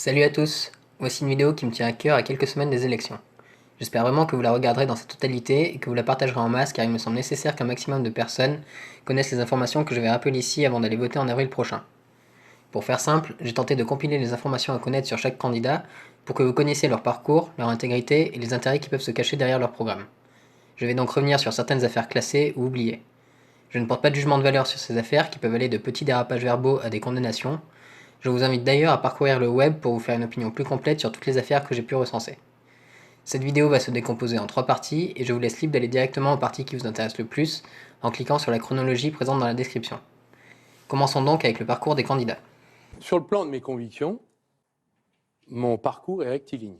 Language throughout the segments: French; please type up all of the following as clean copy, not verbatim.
Salut à tous, voici une vidéo qui me tient à cœur à quelques semaines des élections. J'espère vraiment que vous la regarderez dans sa totalité et que vous la partagerez en masse car il me semble nécessaire qu'un maximum de personnes connaissent les informations que je vais rappeler ici avant d'aller voter en avril prochain. Pour faire simple, j'ai tenté de compiler les informations à connaître sur chaque candidat pour que vous connaissiez leur parcours, leur intégrité et les intérêts qui peuvent se cacher derrière leur programme. Je vais donc revenir sur certaines affaires classées ou oubliées. Je ne porte pas de jugement de valeur sur ces affaires qui peuvent aller de petits dérapages verbaux à des condamnations. Je vous invite d'ailleurs à parcourir le web pour vous faire une opinion plus complète sur toutes les affaires que j'ai pu recenser. Cette vidéo va se décomposer en 3 parties et je vous laisse libre d'aller directement aux parties qui vous intéressent le plus en cliquant sur la chronologie présente dans la description. Commençons donc avec le parcours des candidats. Sur le plan de mes convictions, mon parcours est rectiligne.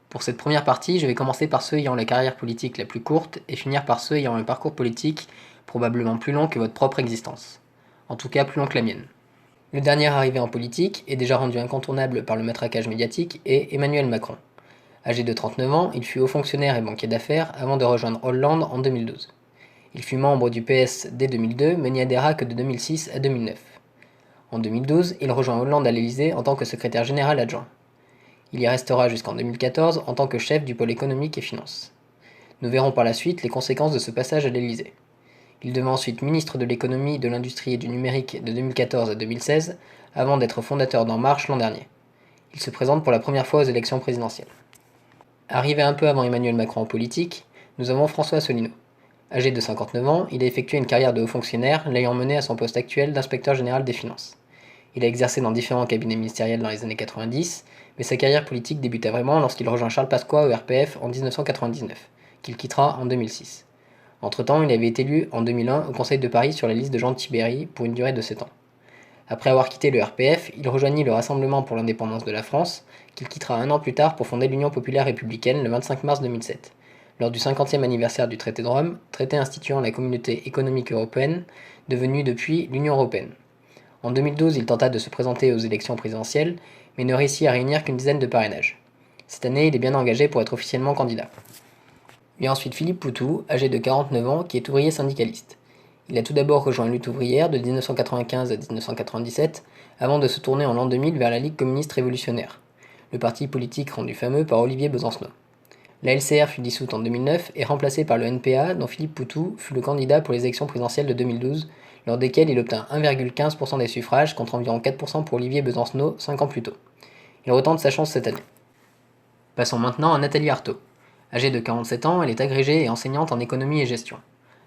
Pour cette première partie, je vais commencer par ceux ayant la carrière politique la plus courte et finir par ceux ayant un parcours politique probablement plus long que votre propre existence. En tout cas plus long que la mienne. Le dernier arrivé en politique, et déjà rendu incontournable par le matraquage médiatique, est Emmanuel Macron. Âgé de 39 ans, il fut haut fonctionnaire et banquier d'affaires avant de rejoindre Hollande en 2012. Il fut membre du PS dès 2002 mais n'y adhéra que de 2006 à 2009. En 2012, il rejoint Hollande à l'Élysée en tant que secrétaire général adjoint. Il y restera jusqu'en 2014 en tant que chef du pôle économique et finances. Nous verrons par la suite les conséquences de ce passage à l'Élysée. Il devint ensuite ministre de l'économie, de l'industrie et du numérique de 2014 à 2016, avant d'être fondateur d'En Marche l'an dernier. Il se présente pour la première fois aux élections présidentielles. Arrivé un peu avant Emmanuel Macron en politique, nous avons François Asselineau. Âgé de 59 ans, il a effectué une carrière de haut fonctionnaire, l'ayant mené à son poste actuel d'inspecteur général des finances. Il a exercé dans différents cabinets ministériels dans les années 90, mais sa carrière politique débuta vraiment lorsqu'il rejoint Charles Pasqua au RPF en 1999, qu'il quittera en 2006. Entre-temps, il avait été élu en 2001 au Conseil de Paris sur la liste de Jean Tibéri pour une durée de 7 ans. Après avoir quitté le RPF, il rejoignit le Rassemblement pour l'indépendance de la France, qu'il quittera un an plus tard pour fonder l'Union populaire républicaine le 25 mars 2007, lors du 50e anniversaire du traité de Rome, traité instituant la Communauté économique européenne, devenue depuis l'Union européenne. En 2012, il tenta de se présenter aux élections présidentielles, mais ne réussit à réunir qu'une dizaine de parrainages. Cette année, il est bien engagé pour être officiellement candidat. Il y a ensuite Philippe Poutou, âgé de 49 ans, qui est ouvrier syndicaliste. Il a tout d'abord rejoint la lutte ouvrière de 1995 à 1997, avant de se tourner en l'an 2000 vers la Ligue communiste révolutionnaire, le parti politique rendu fameux par Olivier Besancenot. La LCR fut dissoute en 2009 et remplacée par le NPA, dont Philippe Poutou fut le candidat pour les élections présidentielles de 2012, lors desquelles il obtint 1,15% des suffrages contre environ 4% pour Olivier Besancenot 5 ans plus tôt. Il retente sa chance cette année. Passons maintenant à Nathalie Arthaud. Âgée de 47 ans, elle est agrégée et enseignante en économie et gestion.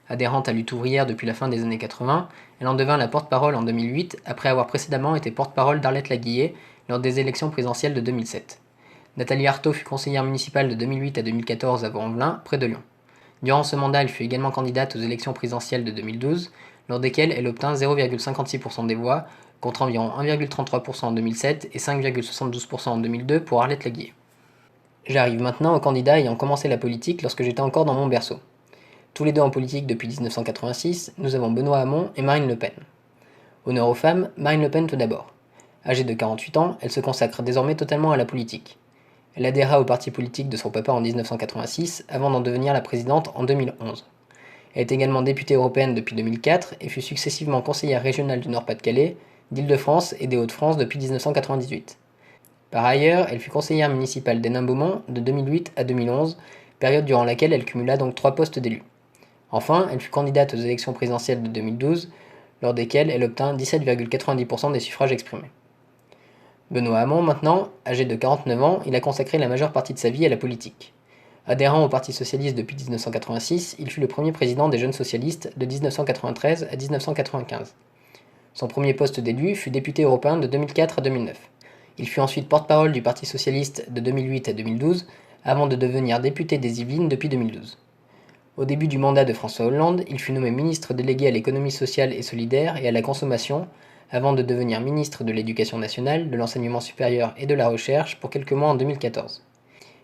Adhérente à Lutte ouvrière depuis la fin des années 80, elle en devint la porte-parole en 2008, après avoir précédemment été porte-parole d'Arlette Laguillet lors des élections présidentielles de 2007. Nathalie Arthaud fut conseillère municipale de 2008 à 2014 à Vaux-en-Velin, près de Lyon. Durant ce mandat, elle fut également candidate aux élections présidentielles de 2012, lors desquelles elle obtint 0,56% des voix, contre environ 1,33% en 2007 et 5,72% en 2002 pour Arlette Laguillet. J'arrive maintenant aux candidats ayant commencé la politique lorsque j'étais encore dans mon berceau. Tous les deux en politique depuis 1986, nous avons Benoît Hamon et Marine Le Pen. Honneur aux femmes, Marine Le Pen tout d'abord. Âgée de 48 ans, elle se consacre désormais totalement à la politique. Elle adhéra au parti politique de son papa en 1986 avant d'en devenir la présidente en 2011. Elle est également députée européenne depuis 2004 et fut successivement conseillère régionale du Nord-Pas-de-Calais, d'Île-de-France et des Hauts-de-France depuis 1998. Par ailleurs, elle fut conseillère municipale d'Hénin-Beaumont de 2008 à 2011, période durant laquelle elle cumula donc 3 postes d'élue. Enfin, elle fut candidate aux élections présidentielles de 2012, lors desquelles elle obtint 17,90% des suffrages exprimés. Benoît Hamon maintenant, âgé de 49 ans, il a consacré la majeure partie de sa vie à la politique. Adhérant au Parti socialiste depuis 1986, il fut le premier président des Jeunes socialistes de 1993 à 1995. Son premier poste d'élu fut député européen de 2004 à 2009. Il fut ensuite porte-parole du Parti socialiste de 2008 à 2012, avant de devenir député des Yvelines depuis 2012. Au début du mandat de François Hollande, il fut nommé ministre délégué à l'économie sociale et solidaire et à la consommation, avant de devenir ministre de l'Éducation nationale, de l'enseignement supérieur et de la recherche pour quelques mois en 2014.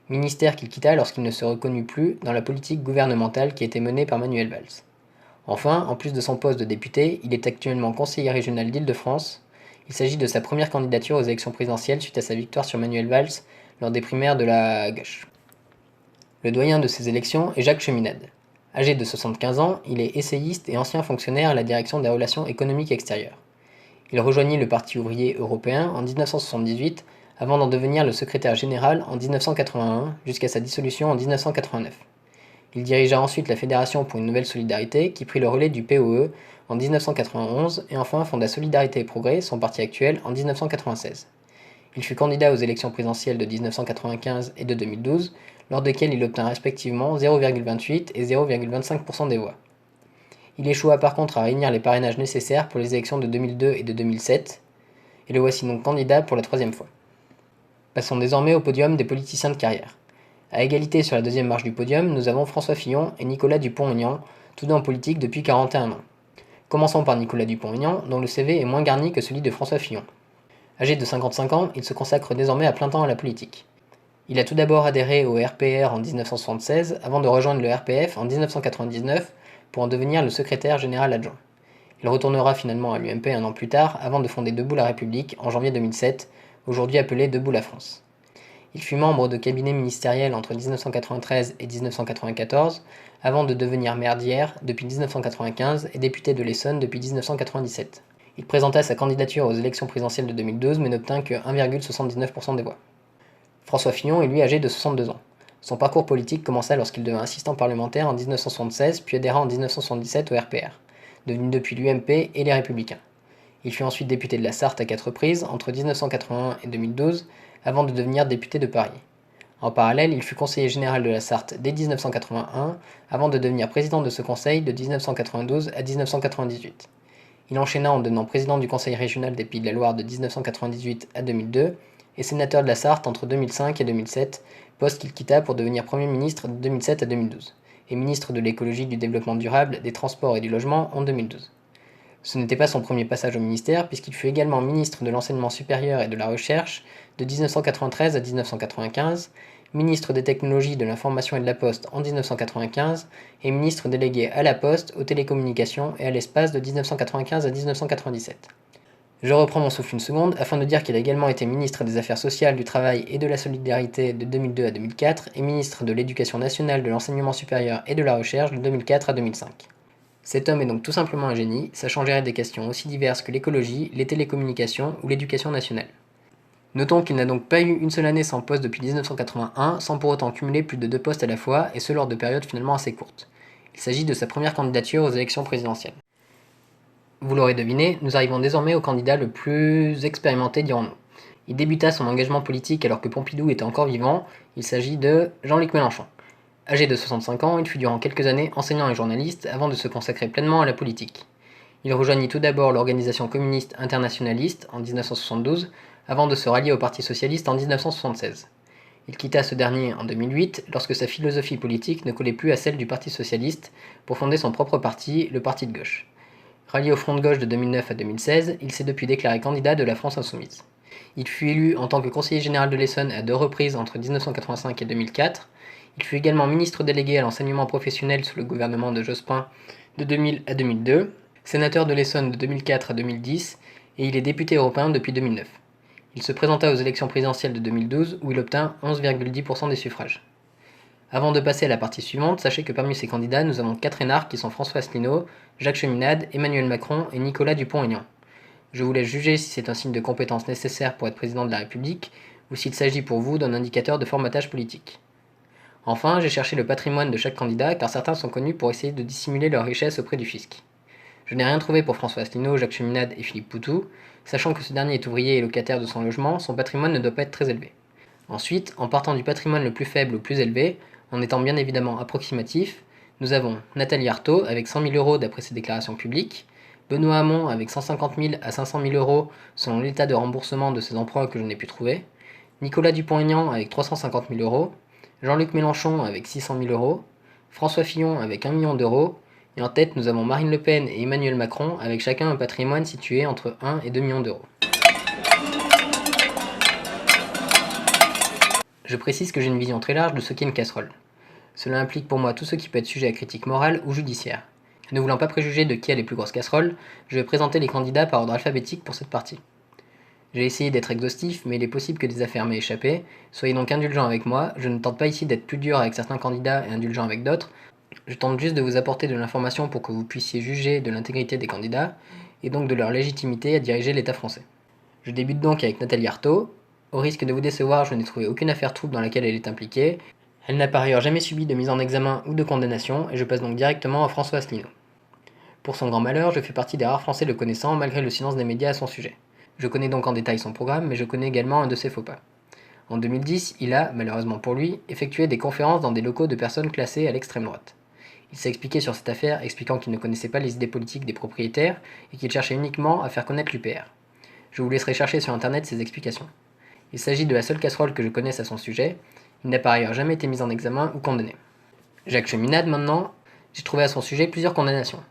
Ministère qu'il quitta lorsqu'il ne se reconnut plus dans la politique gouvernementale qui était menée par Manuel Valls. Enfin, en plus de son poste de député, il est actuellement conseiller régional d'Île-de-France. Il s'agit de sa première candidature aux élections présidentielles suite à sa victoire sur Manuel Valls lors des primaires de la gauche. Le doyen de ces élections est Jacques Cheminade. Âgé de 75 ans, il est essayiste et ancien fonctionnaire à la direction des relations économiques extérieures. Il rejoignit le Parti ouvrier européen en 1978 avant d'en devenir le secrétaire général en 1981 jusqu'à sa dissolution en 1989. Il dirigea ensuite la Fédération pour une nouvelle solidarité qui prit le relais du POE en 1991 et enfin fonda Solidarité et Progrès, son parti actuel, en 1996. Il fut candidat aux élections présidentielles de 1995 et de 2012, lors desquelles il obtint respectivement 0,28 et 0,25% des voix. Il échoua par contre à réunir les parrainages nécessaires pour les élections de 2002 et de 2007, et le voici donc candidat pour la troisième fois. Passons désormais au podium des politiciens de carrière. À égalité sur la deuxième marche du podium, nous avons François Fillon et Nicolas Dupont-Aignan, tous deux en politique depuis 41 ans. Commençons par Nicolas Dupont-Aignan, dont le CV est moins garni que celui de François Fillon. Âgé de 55 ans, il se consacre désormais à plein temps à la politique. Il a tout d'abord adhéré au RPR en 1976 avant de rejoindre le RPF en 1999 pour en devenir le secrétaire général adjoint. Il retournera finalement à l'UMP un an plus tard avant de fonder Debout la République en janvier 2007, aujourd'hui appelé Debout la France. Il fut membre de cabinet ministériel entre 1993 et 1994 avant de devenir maire d'Hyères depuis 1995 et député de l'Essonne depuis 1997. Il présenta sa candidature aux élections présidentielles de 2012 mais n'obtint que 1,79% des voix. François Fillon est lui âgé de 62 ans. Son parcours politique commença lorsqu'il devint assistant parlementaire en 1976 puis adhéra en 1977 au RPR, devenu depuis l'UMP et les Républicains. Il fut ensuite député de la Sarthe à 4 reprises entre 1981 et 2012 avant de devenir député de Paris. En parallèle, il fut conseiller général de la Sarthe dès 1981 avant de devenir président de ce conseil de 1992 à 1998. Il enchaîna en devenant président du conseil régional des Pays de la Loire de 1998 à 2002 et sénateur de la Sarthe entre 2005 et 2007, poste qu'il quitta pour devenir Premier ministre de 2007 à 2012, et ministre de l'écologie, du développement durable, des transports et du logement en 2012. Ce n'était pas son premier passage au ministère puisqu'il fut également ministre de l'enseignement supérieur et de la recherche de 1993 à 1995, ministre des technologies, de l'information et de la poste en 1995 et ministre délégué à la poste, aux télécommunications et à l'espace de 1995 à 1997. Je reprends mon souffle une seconde afin de dire qu'il a également été ministre des Affaires sociales, du Travail et de la Solidarité de 2002 à 2004 et ministre de l'Éducation nationale, de l'enseignement supérieur et de la recherche de 2004 à 2005. Cet homme est donc tout simplement un génie, sachant gérer des questions aussi diverses que l'écologie, les télécommunications ou l'éducation nationale. Notons qu'il n'a donc pas eu une seule année sans poste depuis 1981, sans pour autant cumuler plus de 2 postes à la fois, et ce lors de périodes finalement assez courtes. Il s'agit de sa première candidature aux élections présidentielles. Vous l'aurez deviné, nous arrivons désormais au candidat le plus expérimenté, dirons-nous. Il débuta son engagement politique alors que Pompidou était encore vivant, il s'agit de Jean-Luc Mélenchon. Âgé de 65 ans, il fut durant quelques années enseignant et journaliste avant de se consacrer pleinement à la politique. Il rejoignit tout d'abord l'organisation communiste internationaliste en 1972 avant de se rallier au Parti socialiste en 1976. Il quitta ce dernier en 2008 lorsque sa philosophie politique ne collait plus à celle du Parti socialiste pour fonder son propre parti, le Parti de gauche. Rallié au Front de gauche de 2009 à 2016, il s'est depuis déclaré candidat de la France insoumise. Il fut élu en tant que conseiller général de l'Essonne à 2 reprises entre 1985 et 2004. Il fut également ministre délégué à l'enseignement professionnel sous le gouvernement de Jospin de 2000 à 2002, sénateur de l'Essonne de 2004 à 2010, et il est député européen depuis 2009. Il se présenta aux élections présidentielles de 2012 où il obtint 11,10% des suffrages. Avant de passer à la partie suivante, sachez que parmi ces candidats, nous avons 4 énarques qui sont François Asselineau, Jacques Cheminade, Emmanuel Macron et Nicolas Dupont-Aignan. Je vous laisse juger si c'est un signe de compétence nécessaire pour être président de la République ou s'il s'agit pour vous d'un indicateur de formatage politique. Enfin, j'ai cherché le patrimoine de chaque candidat car certains sont connus pour essayer de dissimuler leur richesse auprès du fisc. Je n'ai rien trouvé pour François Asselineau, Jacques Cheminade et Philippe Poutou. Sachant que ce dernier est ouvrier et locataire de son logement, son patrimoine ne doit pas être très élevé. Ensuite, en partant du patrimoine le plus faible au plus élevé, en étant bien évidemment approximatif, nous avons Nathalie Arthaud avec 100 000 euros d'après ses déclarations publiques, Benoît Hamon avec 150 000 à 500 000 euros selon l'état de remboursement de ses emprunts que je n'ai pu trouver, Nicolas Dupont-Aignan avec 350 000 euros, Jean-Luc Mélenchon avec 600 000 euros, François Fillon avec 1 million d'euros, et en tête nous avons Marine Le Pen et Emmanuel Macron avec chacun un patrimoine situé entre 1 et 2 millions d'euros. Je précise que j'ai une vision très large de ce qu'est une casserole. Cela implique pour moi tout ce qui peut être sujet à critique morale ou judiciaire. Ne voulant pas préjuger de qui a les plus grosses casseroles, je vais présenter les candidats par ordre alphabétique pour cette partie. J'ai essayé d'être exhaustif, mais il est possible que des affaires m'aient échappé, soyez donc indulgents avec moi, je ne tente pas ici d'être plus dur avec certains candidats et indulgent avec d'autres, je tente juste de vous apporter de l'information pour que vous puissiez juger de l'intégrité des candidats, et donc de leur légitimité à diriger l'État français. Je débute donc avec Nathalie Arthaud. Au risque de vous décevoir, je n'ai trouvé aucune affaire trouble dans laquelle elle est impliquée. Elle n'a par ailleurs jamais subi de mise en examen ou de condamnation, et je passe donc directement à François Asselineau. Pour son grand malheur, je fais partie des rares Français le connaissant malgré le silence des médias à son sujet. Je connais donc en détail son programme, mais je connais également un de ses faux pas. En 2010, il a, malheureusement pour lui, effectué des conférences dans des locaux de personnes classées à l'extrême droite. Il s'est expliqué sur cette affaire, expliquant qu'il ne connaissait pas les idées politiques des propriétaires et qu'il cherchait uniquement à faire connaître l'UPR. Je vous laisserai chercher sur internet ses explications. Il s'agit de la seule casserole que je connaisse à son sujet. Il n'a par ailleurs jamais été mis en examen ou condamné. Jacques Cheminade maintenant, j'ai trouvé à son sujet plusieurs condamnations.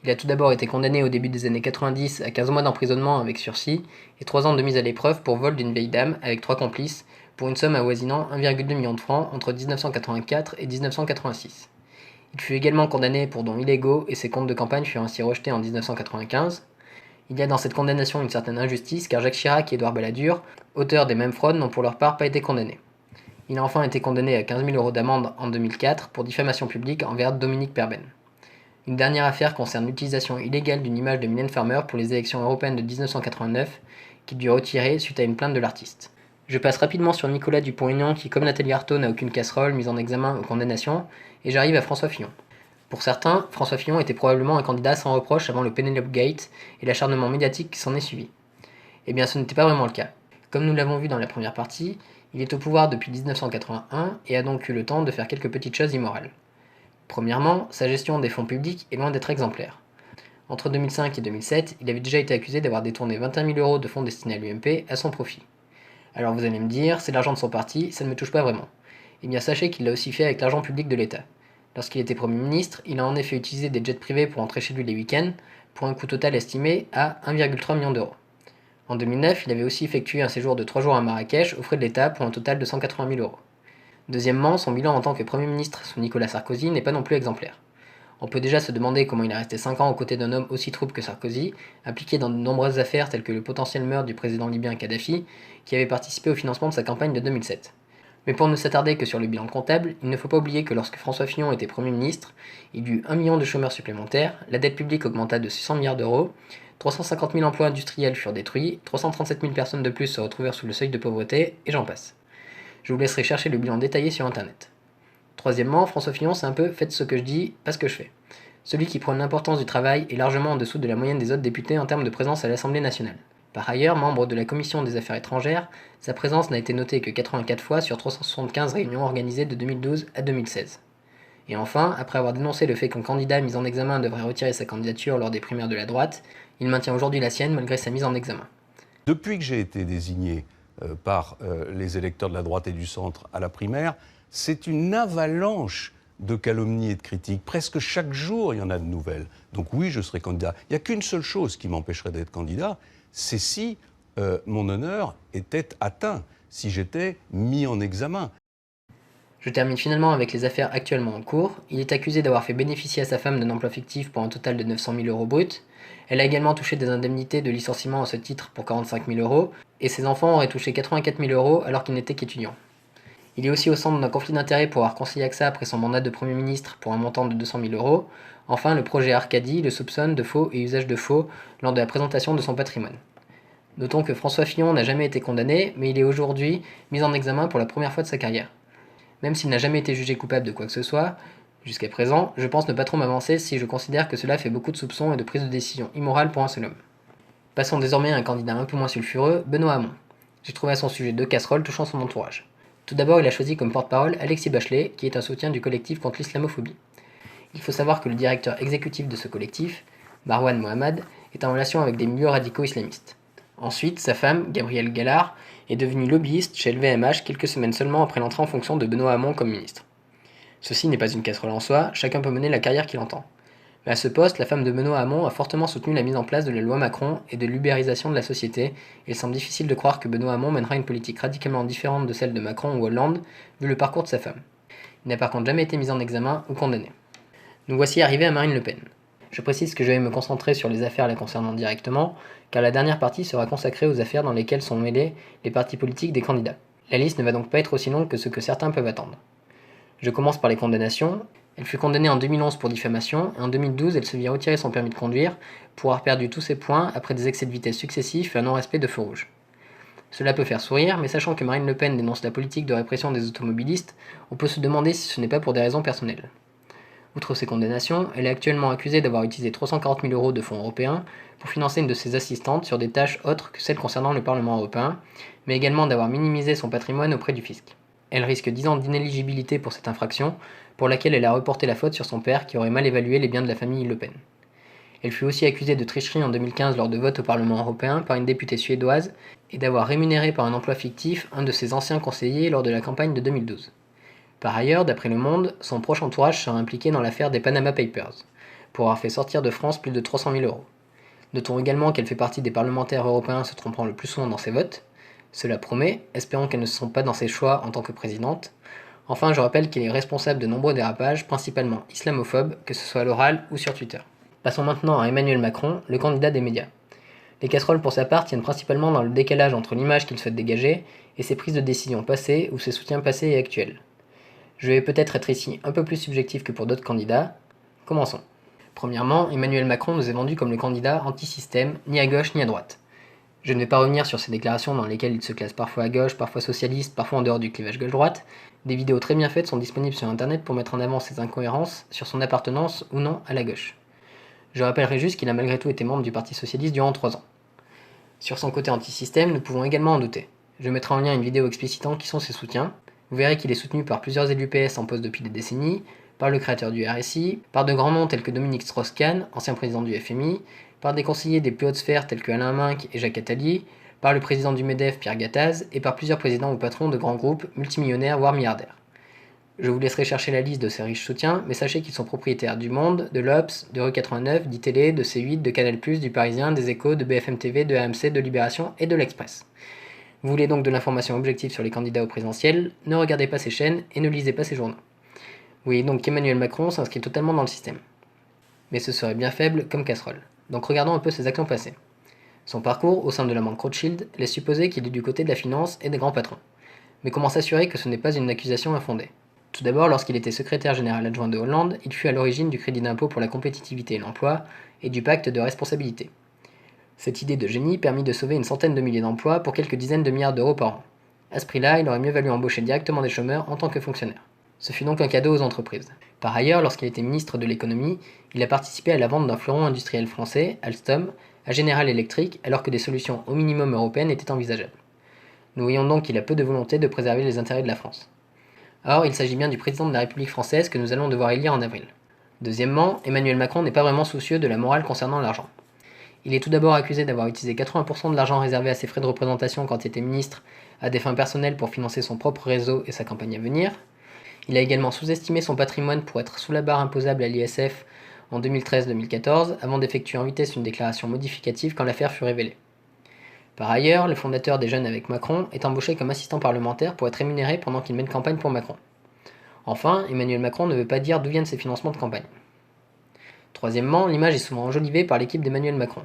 Il a tout d'abord été condamné au début des années 90 à 15 mois d'emprisonnement avec sursis et 3 ans de mise à l'épreuve pour vol d'une vieille dame avec 3 complices pour une somme avoisinant 1,2 million de francs entre 1984 et 1986. Il fut également condamné pour dons illégaux et ses comptes de campagne furent ainsi rejetés en 1995. Il y a dans cette condamnation une certaine injustice car Jacques Chirac et Édouard Balladur, auteurs des mêmes fraudes, n'ont pour leur part pas été condamnés. Il a enfin été condamné à 15 000 € d'amende en 2004 pour diffamation publique envers Dominique Perben. Une dernière affaire concerne l'utilisation illégale d'une image de Mylène Farmer pour les élections européennes de 1989, qu'il dut retirer suite à une plainte de l'artiste. Je passe rapidement sur Nicolas Dupont-Aignan qui, comme Nathalie Arthaud, n'a aucune casserole, mise en examen ou condamnation, et j'arrive à François Fillon. Pour certains, François Fillon était probablement un candidat sans reproche avant le Penelope Gate et l'acharnement médiatique qui s'en est suivi. Eh bien, ce n'était pas vraiment le cas. Comme nous l'avons vu dans la première partie, il est au pouvoir depuis 1981 et a donc eu le temps de faire quelques petites choses immorales. Premièrement, sa gestion des fonds publics est loin d'être exemplaire. Entre 2005 et 2007, il avait déjà été accusé d'avoir détourné 21 000 € de fonds destinés à l'UMP à son profit. Alors vous allez me dire, c'est l'argent de son parti, ça ne me touche pas vraiment. Eh bien sachez qu'il l'a aussi fait avec l'argent public de l'État. Lorsqu'il était Premier ministre, il a en effet utilisé des jets privés pour entrer chez lui les week-ends, pour un coût total estimé à 1,3 million d'euros. En 2009, il avait aussi effectué un séjour de 3 jours à Marrakech aux frais de l'État pour un total de 180 000 €. Deuxièmement, son bilan en tant que Premier ministre sous Nicolas Sarkozy n'est pas non plus exemplaire. On peut déjà se demander comment il est resté 5 ans aux côtés d'un homme aussi trouble que Sarkozy, impliqué dans de nombreuses affaires telles que le potentiel meurtre du président libyen Kadhafi, qui avait participé au financement de sa campagne de 2007. Mais pour ne s'attarder que sur le bilan comptable, il ne faut pas oublier que lorsque François Fillon était Premier ministre, il y eut 1 million de chômeurs supplémentaires, la dette publique augmenta de 600 milliards d'euros, 350 000 emplois industriels furent détruits, 337 000 personnes de plus se retrouvèrent sous le seuil de pauvreté, et j'en passe. Je vous laisserai chercher le bilan détaillé sur internet. Troisièmement, François Fillon, c'est un peu « faites ce que je dis, pas ce que je fais ». Celui qui prône l'importance du travail est largement en dessous de la moyenne des autres députés en termes de présence à l'Assemblée nationale. Par ailleurs, membre de la Commission des Affaires étrangères, sa présence n'a été notée que 84 fois sur 375 réunions organisées de 2012 à 2016. Et enfin, après avoir dénoncé le fait qu'un candidat mis en examen devrait retirer sa candidature lors des primaires de la droite, il maintient aujourd'hui la sienne malgré sa mise en examen. Depuis que j'ai été désigné par les électeurs de la droite et du centre à la primaire, c'est une avalanche de calomnies et de critiques. Presque chaque jour, il y en a de nouvelles. Donc oui, je serai candidat. Il n'y a qu'une seule chose qui m'empêcherait d'être candidat, c'est si mon honneur était atteint, si j'étais mis en examen. Je termine finalement avec les affaires actuellement en cours. Il est accusé d'avoir fait bénéficier à sa femme d'un emploi fictif pour un total de 900 000 € bruts. Elle a également touché des indemnités de licenciement à ce titre pour 45 000 €, et ses enfants auraient touché 84 000 € alors qu'ils n'étaient qu'étudiants. Il est aussi au centre d'un conflit d'intérêts pour avoir conseillé AXA après son mandat de Premier ministre pour un montant de 200 000 €. Enfin, le projet Arcadie le soupçonne de faux et usage de faux lors de la présentation de son patrimoine. Notons que François Fillon n'a jamais été condamné, mais il est aujourd'hui mis en examen pour la première fois de sa carrière. Même s'il n'a jamais été jugé coupable de quoi que ce soit, jusqu'à présent, je pense ne pas trop m'avancer si je considère que cela fait beaucoup de soupçons et de prises de décision immorales pour un seul homme. Passons désormais à un candidat un peu moins sulfureux, Benoît Hamon. J'ai trouvé à son sujet 2 casseroles touchant son entourage. Tout d'abord, il a choisi comme porte-parole Alexis Bachelet, qui est un soutien du collectif contre l'islamophobie. Il faut savoir que le directeur exécutif de ce collectif, Marwan Mohammad, est en relation avec des milieux radicaux islamistes. Ensuite, sa femme, Gabrielle Gallard, est devenue lobbyiste chez LVMH quelques semaines seulement après l'entrée en fonction de Benoît Hamon comme ministre. Ceci n'est pas une casserole en soi, chacun peut mener la carrière qu'il entend. Mais à ce poste, la femme de Benoît Hamon a fortement soutenu la mise en place de la loi Macron et de l'ubérisation de la société, et il semble difficile de croire que Benoît Hamon mènera une politique radicalement différente de celle de Macron ou Hollande, vu le parcours de sa femme. Il n'a par contre jamais été mis en examen ou condamné. Nous voici arrivés à Marine Le Pen. Je précise que je vais me concentrer sur les affaires la concernant directement, car la dernière partie sera consacrée aux affaires dans lesquelles sont mêlés les partis politiques des candidats. La liste ne va donc pas être aussi longue que ce que certains peuvent attendre. Je commence par les condamnations. Elle fut condamnée en 2011 pour diffamation, et en 2012 elle se vit retirer son permis de conduire pour avoir perdu tous ses points après des excès de vitesse successifs et un non-respect de feu rouge. Cela peut faire sourire, mais sachant que Marine Le Pen dénonce la politique de répression des automobilistes, on peut se demander si ce n'est pas pour des raisons personnelles. Outre ces condamnations, elle est actuellement accusée d'avoir utilisé 340 000 euros de fonds européens pour financer une de ses assistantes sur des tâches autres que celles concernant le Parlement européen, mais également d'avoir minimisé son patrimoine auprès du fisc. Elle risque 10 ans d'inéligibilité pour cette infraction, pour laquelle elle a reporté la faute sur son père qui aurait mal évalué les biens de la famille Le Pen. Elle fut aussi accusée de tricherie en 2015 lors de votes au Parlement européen par une députée suédoise et d'avoir rémunéré par un emploi fictif un de ses anciens conseillers lors de la campagne de 2012. Par ailleurs, d'après Le Monde, son proche entourage sera impliqué dans l'affaire des Panama Papers, pour avoir fait sortir de France plus de 300 000 euros. Notons également qu'elle fait partie des parlementaires européens se trompant le plus souvent dans ses votes. Cela promet, espérons qu'elle ne se trompe pas dans ses choix en tant que présidente. Enfin, je rappelle qu'elle est responsable de nombreux dérapages, principalement islamophobes, que ce soit à l'oral ou sur Twitter. Passons maintenant à Emmanuel Macron, le candidat des médias. Les casseroles pour sa part tiennent principalement dans le décalage entre l'image qu'il souhaite dégager et ses prises de décision passées ou ses soutiens passés et actuels. Je vais peut-être être ici un peu plus subjectif que pour d'autres candidats. Commençons. Premièrement, Emmanuel Macron nous est vendu comme le candidat anti-système, ni à gauche ni à droite. Je ne vais pas revenir sur ses déclarations dans lesquelles il se classe parfois à gauche, parfois socialiste, parfois en dehors du clivage gauche-droite. Des vidéos très bien faites sont disponibles sur internet pour mettre en avant ses incohérences sur son appartenance ou non à la gauche. Je rappellerai juste qu'il a malgré tout été membre du Parti Socialiste durant 3 ans. Sur son côté anti-système, nous pouvons également en douter. Je mettrai en lien une vidéo explicitant qui sont ses soutiens. Vous verrez qu'il est soutenu par plusieurs élus PS en poste depuis des décennies, par le créateur du RSI, par de grands noms tels que Dominique Strauss-Kahn, ancien président du FMI, par des conseillers des plus hautes sphères tels que Alain Minc et Jacques Attali, par le président du MEDEF Pierre Gattaz, et par plusieurs présidents ou patrons de grands groupes, multimillionnaires voire milliardaires. Je vous laisserai chercher la liste de ces riches soutiens, mais sachez qu'ils sont propriétaires du Monde, de l'Obs, de Rue 89, d'ITélé, de C8, de Canal+, du Parisien, des Échos, de BFM TV, de AMC, de Libération et de l'Express. Vous voulez donc de l'information objective sur les candidats au présidentiel, ne regardez pas ces chaînes et ne lisez pas ces journaux. Oui, donc Emmanuel Macron s'inscrit totalement dans le système. Mais ce serait bien faible comme casserole. Donc regardons un peu ses actions passées. Son parcours au sein de la banque Rothschild laisse supposer qu'il est du côté de la finance et des grands patrons. Mais comment s'assurer que ce n'est pas une accusation infondée ? Tout d'abord, lorsqu'il était secrétaire général adjoint de Hollande, il fut à l'origine du crédit d'impôt pour la compétitivité et l'emploi et du pacte de responsabilité. Cette idée de génie permit de sauver une centaine de milliers d'emplois pour quelques dizaines de milliards d'euros par an. À ce prix-là, il aurait mieux valu embaucher directement des chômeurs en tant que fonctionnaire. Ce fut donc un cadeau aux entreprises. Par ailleurs, lorsqu'il était ministre de l'économie, il a participé à la vente d'un fleuron industriel français, Alstom, à General Electric, alors que des solutions au minimum européennes étaient envisageables. Nous voyons donc qu'il a peu de volonté de préserver les intérêts de la France. Or, il s'agit bien du président de la République française que nous allons devoir élire en avril. Deuxièmement, Emmanuel Macron n'est pas vraiment soucieux de la morale concernant l'argent. Il est tout d'abord accusé d'avoir utilisé 80% de l'argent réservé à ses frais de représentation quand il était ministre à des fins personnelles pour financer son propre réseau et sa campagne à venir. Il a également sous-estimé son patrimoine pour être sous la barre imposable à l'ISF en 2013-2014 avant d'effectuer en vitesse une déclaration modificative quand l'affaire fut révélée. Par ailleurs, le fondateur des Jeunes avec Macron est embauché comme assistant parlementaire pour être rémunéré pendant qu'il mène campagne pour Macron. Enfin, Emmanuel Macron ne veut pas dire d'où viennent ses financements de campagne. Troisièmement, l'image est souvent enjolivée par l'équipe d'Emmanuel Macron.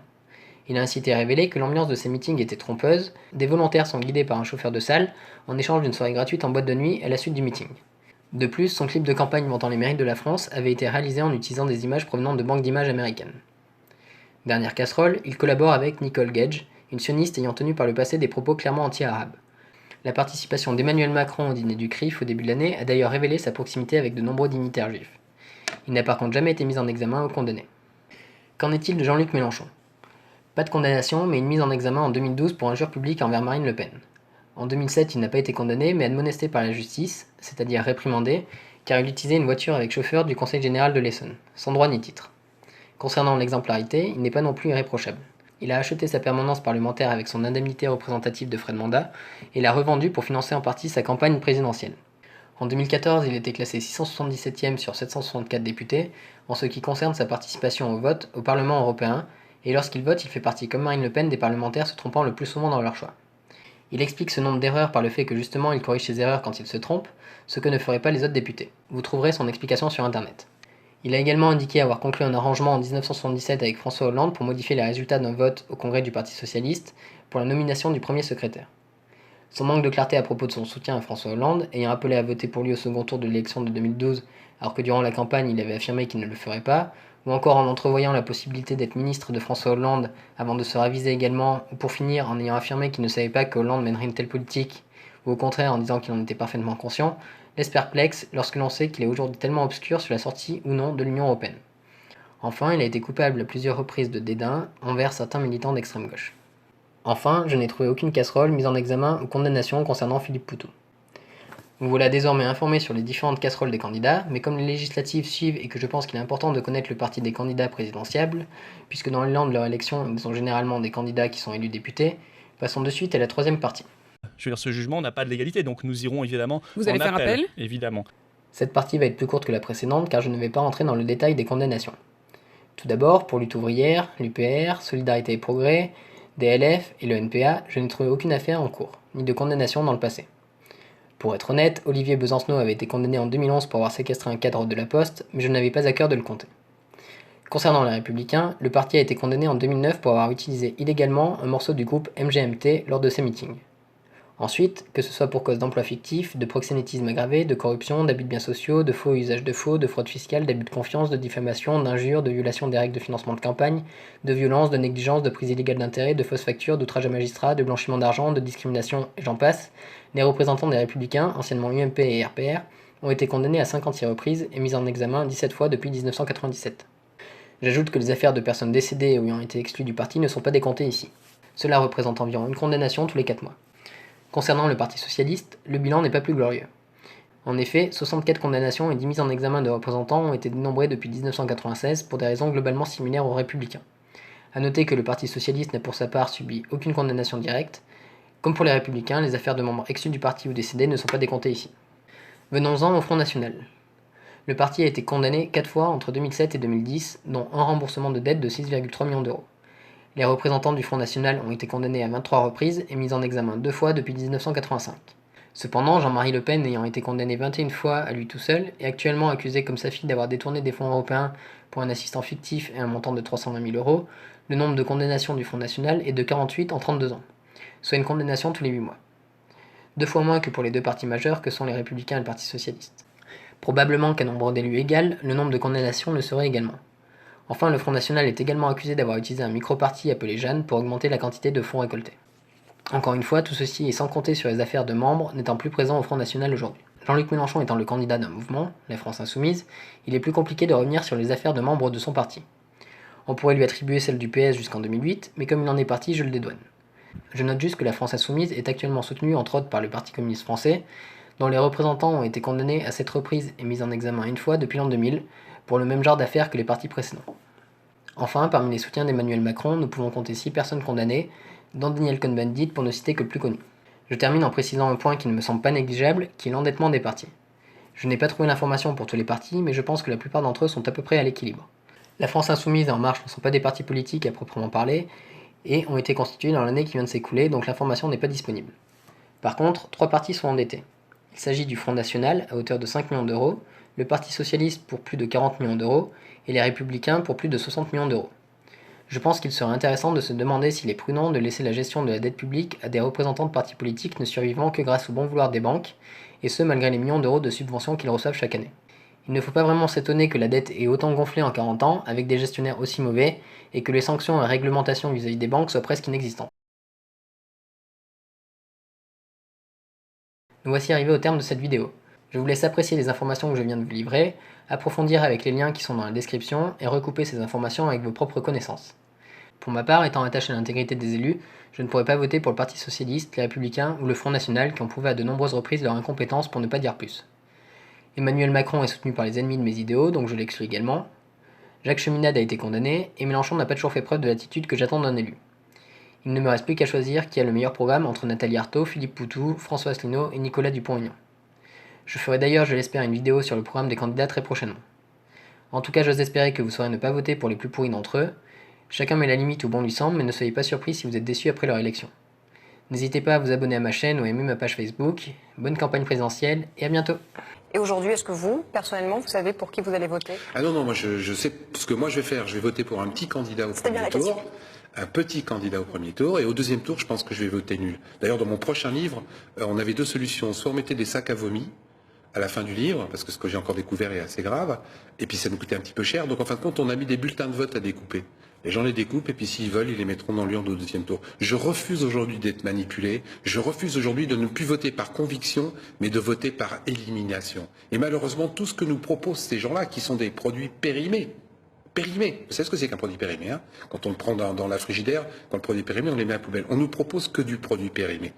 Il a ainsi été révélé que l'ambiance de ses meetings était trompeuse, des volontaires sont guidés par un chauffeur de salle en échange d'une soirée gratuite en boîte de nuit à la suite du meeting. De plus, son clip de campagne vantant les mérites de la France avait été réalisé en utilisant des images provenant de banques d'images américaines. Dernière casserole, il collabore avec Nicole Gage, une sioniste ayant tenu par le passé des propos clairement anti-arabes. La participation d'Emmanuel Macron au dîner du CRIF au début de l'année a d'ailleurs révélé sa proximité avec de nombreux dignitaires juifs. Il n'a par contre jamais été mis en examen ou condamné. Qu'en est-il de Jean-Luc Mélenchon ? Pas de condamnation, mais une mise en examen en 2012 pour injure publique envers Marine Le Pen. En 2007, il n'a pas été condamné, mais admonesté par la justice, c'est-à-dire réprimandé, car il utilisait une voiture avec chauffeur du Conseil général de l'Essonne, sans droit ni titre. Concernant l'exemplarité, il n'est pas non plus irréprochable. Il a acheté sa permanence parlementaire avec son indemnité représentative de frais de mandat et l'a revendue pour financer en partie sa campagne présidentielle. En 2014, il était classé 677e sur 764 députés en ce qui concerne sa participation au vote au Parlement européen, et lorsqu'il vote, il fait partie comme Marine Le Pen des parlementaires se trompant le plus souvent dans leur choix. Il explique ce nombre d'erreurs par le fait que justement il corrige ses erreurs quand il se trompe, ce que ne feraient pas les autres députés. Vous trouverez son explication sur internet. Il a également indiqué avoir conclu un arrangement en 1977 avec François Hollande pour modifier les résultats d'un vote au congrès du Parti Socialiste pour la nomination du premier secrétaire. Son manque de clarté à propos de son soutien à François Hollande, ayant appelé à voter pour lui au second tour de l'élection de 2012 alors que durant la campagne il avait affirmé qu'il ne le ferait pas, ou encore en entrevoyant la possibilité d'être ministre de François Hollande avant de se raviser également, ou pour finir en ayant affirmé qu'il ne savait pas que Hollande mènerait une telle politique, ou au contraire en disant qu'il en était parfaitement conscient, laisse perplexe lorsque l'on sait qu'il est aujourd'hui tellement obscur sur la sortie ou non de l'Union européenne. Enfin, il a été coupable à plusieurs reprises de dédain envers certains militants d'extrême gauche. Enfin, je n'ai trouvé aucune casserole, mise en examen ou condamnation concernant Philippe Poutou. Vous voilà désormais informé sur les différentes casseroles des candidats, mais comme les législatives suivent et que je pense qu'il est important de connaître le parti des candidats présidentiables, puisque dans l'élan de leur élection, ils ont généralement des candidats qui sont élus députés, passons de suite à la troisième partie. Je veux dire, ce jugement n'a pas de légalité, donc nous irons évidemment Vous allez faire appel ? Évidemment. Cette partie va être plus courte que la précédente car je ne vais pas rentrer dans le détail des condamnations. Tout d'abord, pour Lutte ouvrière, l'UPR, Solidarité et Progrès, DLF et le NPA, je n'ai trouvé aucune affaire en cours, ni de condamnation dans le passé. Pour être honnête, Olivier Besancenot avait été condamné en 2011 pour avoir séquestré un cadre de la Poste, mais je n'avais pas à cœur de le compter. Concernant les Républicains, le parti a été condamné en 2009 pour avoir utilisé illégalement un morceau du groupe MGMT lors de ses meetings. Ensuite, que ce soit pour cause d'emploi fictif, de proxénétisme aggravé, de corruption, d'abus de biens sociaux, de faux usage de faux, de fraude fiscale, d'abus de confiance, de diffamation, d'injures, de violation des règles de financement de campagne, de violence, de négligence, de prise illégale d'intérêt, de fausses factures, d'outrage à magistrat, de blanchiment d'argent, de discrimination, et j'en passe, les représentants des Républicains, anciennement UMP et RPR, ont été condamnés à 56 reprises et mis en examen 17 fois depuis 1997. J'ajoute que les affaires de personnes décédées ou ayant été exclues du parti ne sont pas décomptées ici. Cela représente environ une condamnation tous les 4 mois. Concernant le Parti socialiste, le bilan n'est pas plus glorieux. En effet, 64 condamnations et 10 mises en examen de représentants ont été dénombrées depuis 1996 pour des raisons globalement similaires aux Républicains. A noter que le Parti socialiste n'a pour sa part subi aucune condamnation directe. Comme pour les Républicains, les affaires de membres exclus du parti ou décédés ne sont pas décomptées ici. Venons-en au Front National. Le parti a été condamné 4 fois entre 2007 et 2010, dont un remboursement de dette de 6,3 millions d'euros. Les représentants du Front National ont été condamnés à 23 reprises et mis en examen 2 fois depuis 1985. Cependant, Jean-Marie Le Pen ayant été condamné 21 fois à lui tout seul, est actuellement accusé comme sa fille d'avoir détourné des fonds européens pour un assistant fictif et un montant de 320 000 euros, le nombre de condamnations du Front National est de 48 en 32 ans, soit une condamnation tous les 8 mois. 2 fois moins que pour les deux partis majeurs que sont les Républicains et le Parti Socialiste. Probablement qu'à nombre d'élus égal, le nombre de condamnations le serait également. Enfin, le Front National est également accusé d'avoir utilisé un micro-parti appelé Jeanne pour augmenter la quantité de fonds récoltés. Encore une fois, tout ceci est sans compter sur les affaires de membres n'étant plus présents au Front National aujourd'hui. Jean-Luc Mélenchon étant le candidat d'un mouvement, la France Insoumise, il est plus compliqué de revenir sur les affaires de membres de son parti. On pourrait lui attribuer celle du PS jusqu'en 2008, mais comme il en est parti, je le dédouane. Je note juste que la France Insoumise est actuellement soutenue entre autres par le Parti communiste français, dont les représentants ont été condamnés à 7 reprises et mis en examen une fois depuis l'an 2000, pour le même genre d'affaires que les partis précédents. Enfin, parmi les soutiens d'Emmanuel Macron, nous pouvons compter 6 personnes condamnées, dont Daniel Cohn-Bendit pour ne citer que le plus connu. Je termine en précisant un point qui ne me semble pas négligeable, qui est l'endettement des partis. Je n'ai pas trouvé l'information pour tous les partis, mais je pense que la plupart d'entre eux sont à peu près à l'équilibre. La France Insoumise et En Marche ne sont pas des partis politiques à proprement parler, et ont été constitués dans l'année qui vient de s'écouler, donc l'information n'est pas disponible. Par contre, 3 partis sont endettés. Il s'agit du Front National, à hauteur de 5 millions d'euros, le Parti Socialiste pour plus de 40 millions d'euros, et les Républicains pour plus de 60 millions d'euros. Je pense qu'il serait intéressant de se demander s'il est prudent de laisser la gestion de la dette publique à des représentants de partis politiques ne survivant que grâce au bon vouloir des banques, et ce malgré les millions d'euros de subventions qu'ils reçoivent chaque année. Il ne faut pas vraiment s'étonner que la dette ait autant gonflé en 40 ans, avec des gestionnaires aussi mauvais, et que les sanctions et réglementations vis-à-vis des banques soient presque inexistantes. Nous voici arrivés au terme de cette vidéo. Je vous laisse apprécier les informations que je viens de vous livrer, approfondir avec les liens qui sont dans la description et recouper ces informations avec vos propres connaissances. Pour ma part, étant attaché à l'intégrité des élus, je ne pourrais pas voter pour le Parti Socialiste, les Républicains ou le Front National qui ont prouvé à de nombreuses reprises leur incompétence pour ne pas dire plus. Emmanuel Macron est soutenu par les ennemis de mes idéaux, donc je l'exclus également. Jacques Cheminade a été condamné, et Mélenchon n'a pas toujours fait preuve de l'attitude que j'attends d'un élu. Il ne me reste plus qu'à choisir qui a le meilleur programme entre Nathalie Arthaud, Philippe Poutou, François Asselineau et Nicolas Dupont-Aignan. Je ferai d'ailleurs, je l'espère, une vidéo sur le programme des candidats très prochainement. En tout cas, j'ose espérer que vous saurez ne pas voter pour les plus pourris d'entre eux. Chacun met la limite où bon lui semble, mais ne soyez pas surpris si vous êtes déçus après leur élection. N'hésitez pas à vous abonner à ma chaîne ou à aimer ma page Facebook. Bonne campagne présidentielle et à bientôt. Et aujourd'hui, est-ce que vous, personnellement, vous savez pour qui vous allez voter? Ah non, moi je sais ce que moi je vais faire. Je vais voter pour un petit candidat au premier tour. Un petit candidat au premier tour, et au deuxième tour, je pense que je vais voter nul. D'ailleurs, dans mon prochain livre, on avait 2 solutions. Soit on mettait des sacs à vomi, à la fin du livre, parce que ce que j'ai encore découvert est assez grave, et puis ça nous coûtait un petit peu cher. Donc en fin de compte, on a mis des bulletins de vote à découper. Les gens les découpent, et puis s'ils veulent, ils les mettront dans l'urne au deuxième tour. Je refuse aujourd'hui d'être manipulé. Je refuse aujourd'hui de ne plus voter par conviction, mais de voter par élimination. Et malheureusement, tout ce que nous proposent ces gens-là, qui sont des produits périmés, périmé. Vous savez ce que c'est qu'un produit périmé, hein? Quand on le prend dans la frigidaire, quand le produit est périmé, on les met à la poubelle. On nous propose que du produit périmé.